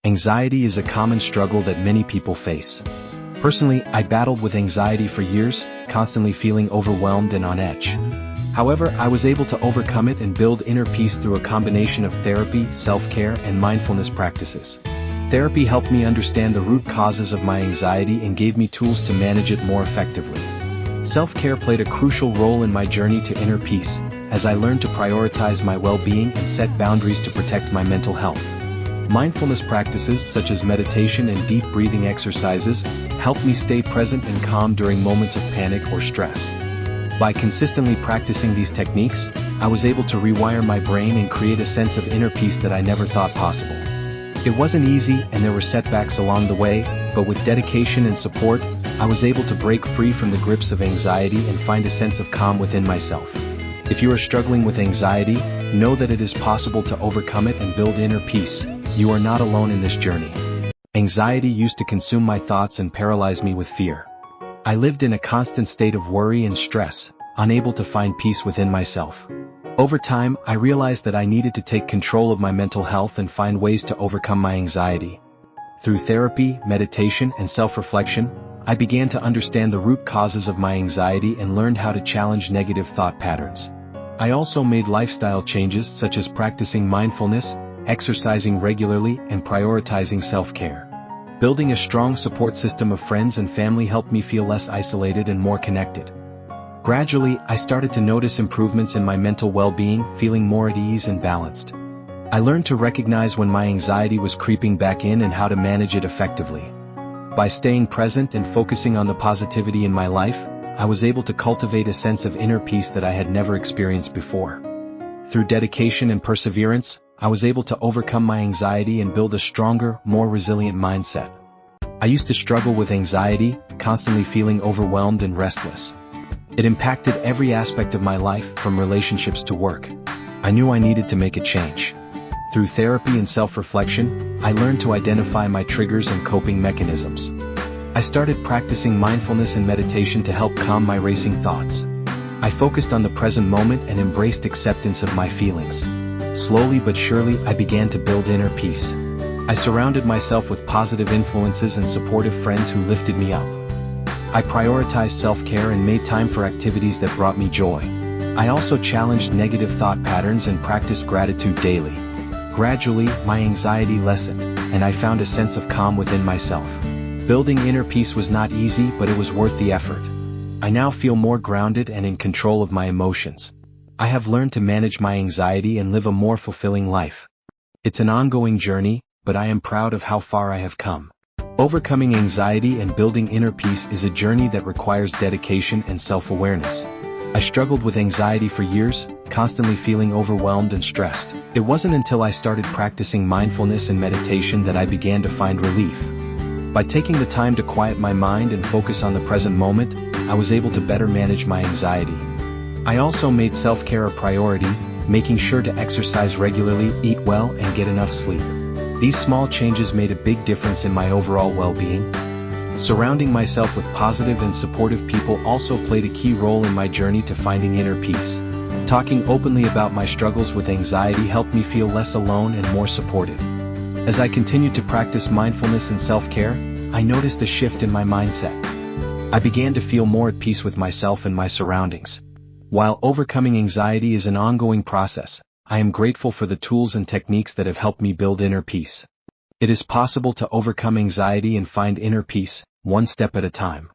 Anxiety is a common struggle that many people face. Personally, I battled with anxiety for years, constantly feeling overwhelmed and on edge. However, I was able to overcome it and build inner peace through a combination of therapy, self-care, and mindfulness practices. Therapy helped me understand the root causes of my anxiety and gave me tools to manage it more effectively. Self-care played a crucial role in my journey to inner peace, as I learned to prioritize my well-being and set boundaries to protect my mental health. Mindfulness practices such as meditation and deep breathing exercises help me stay present and calm during moments of panic or stress. By consistently practicing these techniques, I was able to rewire my brain and create a sense of inner peace that I never thought possible. It wasn't easy and there were setbacks along the way, but with dedication and support, I was able to break free from the grips of anxiety and find a sense of calm within myself. If you are struggling with anxiety, know that it is possible to overcome it and build inner peace. You are not alone in this journey. Anxiety used to consume my thoughts and paralyze me with fear. I lived in a constant state of worry and stress, unable to find peace within myself. Over time, I realized that I needed to take control of my mental health and find ways to overcome my anxiety. Through therapy, meditation, and self-reflection, I began to understand the root causes of my anxiety and learned how to challenge negative thought patterns. I also made lifestyle changes such as practicing mindfulness, exercising regularly, and prioritizing self-care. Building a strong support system of friends and family helped me feel less isolated and more connected. Gradually, I started to notice improvements in my mental well-being, feeling more at ease and balanced. I learned to recognize when my anxiety was creeping back in and how to manage it effectively. By staying present and focusing on the positivity in my life, I was able to cultivate a sense of inner peace that I had never experienced before. Through dedication and perseverance, I was able to overcome my anxiety and build a stronger, more resilient mindset. I used to struggle with anxiety, constantly feeling overwhelmed and restless. It impacted every aspect of my life, from relationships to work. I knew I needed to make a change. Through therapy and self-reflection, I learned to identify my triggers and coping mechanisms. I started practicing mindfulness and meditation to help calm my racing thoughts. I focused on the present moment and embraced acceptance of my feelings. Slowly but surely, I began to build inner peace. I surrounded myself with positive influences and supportive friends who lifted me up. I prioritized self-care and made time for activities that brought me joy. I also challenged negative thought patterns and practiced gratitude daily. Gradually, my anxiety lessened, and I found a sense of calm within myself. Building inner peace was not easy, but it was worth the effort. I now feel more grounded and in control of my emotions. I have learned to manage my anxiety and live a more fulfilling life. It's an ongoing journey, but I am proud of how far I have come. Overcoming anxiety and building inner peace is a journey that requires dedication and self-awareness. I struggled with anxiety for years, constantly feeling overwhelmed and stressed. It wasn't until I started practicing mindfulness and meditation that I began to find relief. By taking the time to quiet my mind and focus on the present moment, I was able to better manage my anxiety. I also made self-care a priority, making sure to exercise regularly, eat well, and get enough sleep. These small changes made a big difference in my overall well-being. Surrounding myself with positive and supportive people also played a key role in my journey to finding inner peace. Talking openly about my struggles with anxiety helped me feel less alone and more supported. As I continued to practice mindfulness and self-care, I noticed a shift in my mindset. I began to feel more at peace with myself and my surroundings. While overcoming anxiety is an ongoing process, I am grateful for the tools and techniques that have helped me build inner peace. It is possible to overcome anxiety and find inner peace, one step at a time.